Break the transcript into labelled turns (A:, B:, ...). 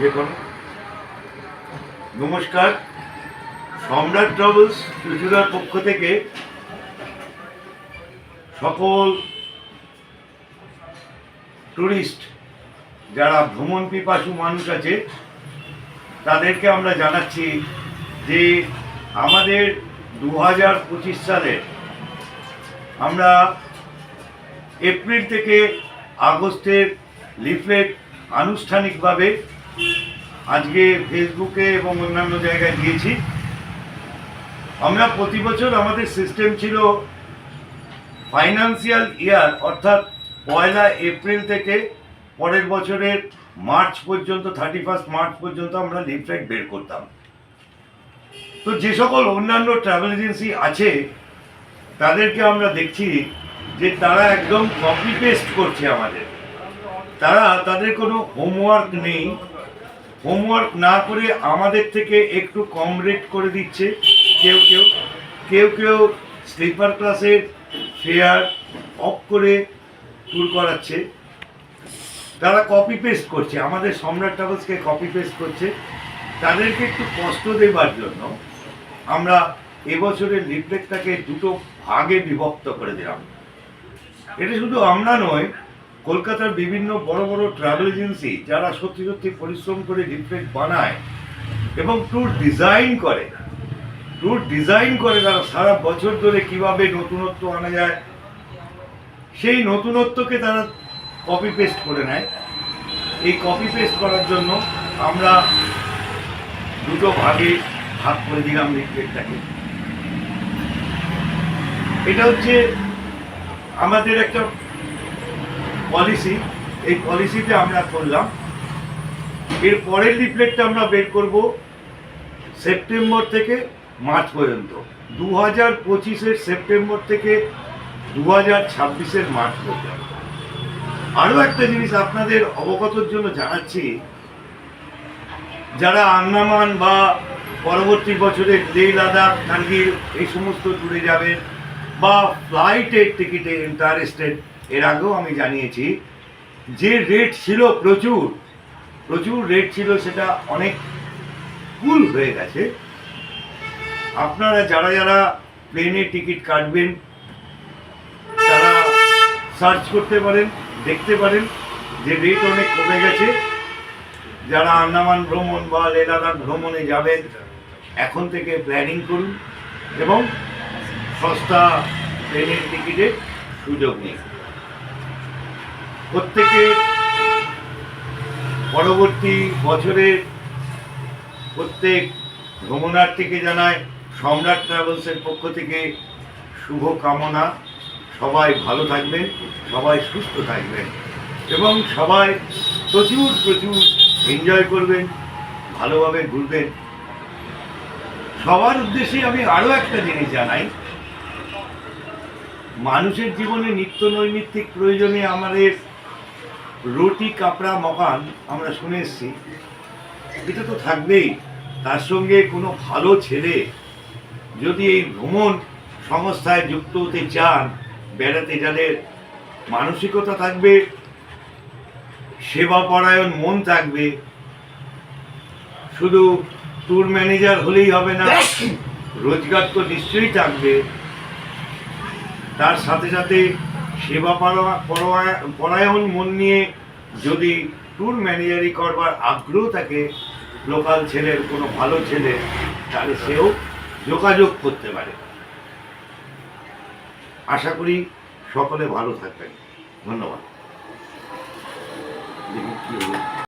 A: দেখুন, নমস্কার। সম্রাট ট্রাভেলস চুচুড়ার পক্ষ থেকে সকল টুরিস্ট যারা ভ্রমণ পিপাসু মানুষ আছে তাদেরকে আমরা জানাচ্ছি যে আমাদের 2025 সালে আমরা এপ্রিল থেকে আগস্টের লিফলেট আনুষ্ঠানিকভাবে আজকে ফেসবুকে এবং অন্যান্য জায়গায় দিয়েছি। আমরা প্রতি বছর আমাদের সিস্টেম ছিল ফাইন্যান্সিয়াল ইয়ার অর্থাৎ 1 এপ্রিল থেকে পরের বছরের মার্চ পর্যন্ত 31 মার্চ পর্যন্ত আমরা লিফলেট বের করতাম। তো যে সকল অন্যান্য ট্রাভেল এজেন্সি আছে তাদেরকে আমরা দেখছি যে তারা একদম কপি পেস্ট করছে আমাদের। তাদের কোনো হোমওয়ার্ক নেই, হোমওয়ার্ক না করে আমাদের থেকে একটু কম রেট করে দিচ্ছে। কেউ স্লিপার ক্লাসের ফেয়ার অফ করে ট্যুর করাচ্ছে। তারা কপি পেস্ট করছে, আমাদের সম্রাট ট্রাভেলসকে কপি পেস্ট করছে। তাদেরকে একটু কষ্ট দেবার জন্য আমরা এবছরের লিফলেটটাকে দুটো ভাগে বিভক্ত করে দিলাম। এটা শুধু আমরা নয়, কলকাতার বিভিন্ন বড় বড় ট্রাভেল এজেন্সি যারা সত্যি সত্যি পরিশ্রম করে লিফলেট বানায় এবং ট্যুর ডিজাইন করে তারা সারা বছর ধরে কিভাবে নতুনত্ব আনা যায় সেই নতুনত্বকে তারা কপি পেস্ট করে নেয়। এই কপি পেস্ট করার জন্য আমরা দুটো ভাগে ভাগ করে দিলাম লিফলেটটাকে। এটা হচ্ছে আমাদের একটা পলিসি, এই পলিসিতে আমরা করলাম। এর পরের লিফলেটটা আমরা বের করব সেপ্টেম্বর থেকে মার্চ পর্যন্ত, 2025-এর সেপ্টেম্বর থেকে 2026-এর মার্চ পর্যন্ত। আরও একটা জিনিস আপনাদের অবগতর জন্য জানাচ্ছি, যারা আন্দামান বা পরবর্তী বছরে লেহ লাদাখ কার্গিল এই সমস্ত ট্যুরে যাবেন বা ফ্লাইটের টিকিটে ইন্টারেস্টেড, এর আগেও আমি জানিয়েছি যে রেট ছিল প্রচুর রেট ছিল, সেটা অনেক কুল হয়ে গেছে। আপনারা যারা প্লেনে টিকিট কাটবেন তারা সার্চ করতে পারেন, দেখতে পারেন যে রেট অনেক কমে গেছে। যারা আন্দামান ভ্রমণ বা লেহ লাদাখ ভ্রমণে যাবেন এখন থেকে প্ল্যানিং করুন এবং সস্তা প্লেনের টিকিটের সুযোগ নিন। প্রত্যেকে পরবর্তী বছরের প্রত্যেক ভ্রমণার্থীকে জানায় সম্রাট ট্রাভেলসের পক্ষ থেকে শুভ কামনা। সবাই ভালো থাকবেন, সবাই সুস্থ থাকবেন এবং সবাই প্রচুর এনজয় করবেন, ভালোভাবে ঘুরবেন। সবার উদ্দেশ্যে আমি আরও একটা জিনিস জানাই, মানুষের জীবনে নিত্য নৈমিত্তিক প্রয়োজনে আমাদের রুটি কাপড়া মকান আমরা শুনে এসছি, এটা তো থাকবেই। তার সঙ্গে কোনো ভালো ছেলে যদি এই ভ্রমণ সংস্থায় যুক্ত হতে চান, বেড়াতে যাদের মানসিকতা থাকবে, সেবাপরায়ণ মন থাকবে, শুধু ট্যুর ম্যানেজার হলেই হবে না, রোজগার তো নিশ্চয়ই থাকবে। তার সাথে সাথে সেবা পরায়ণ মন নিয়ে যদি ট্যুর ম্যানেজারি করবার আগ্রহ থাকে লোকাল ছেলের, কোনো ভালো ছেলে, তাহলে সেও যোগাযোগ করতে পারে। আশা করি সকলে ভালো থাকবেন। ধন্যবাদ।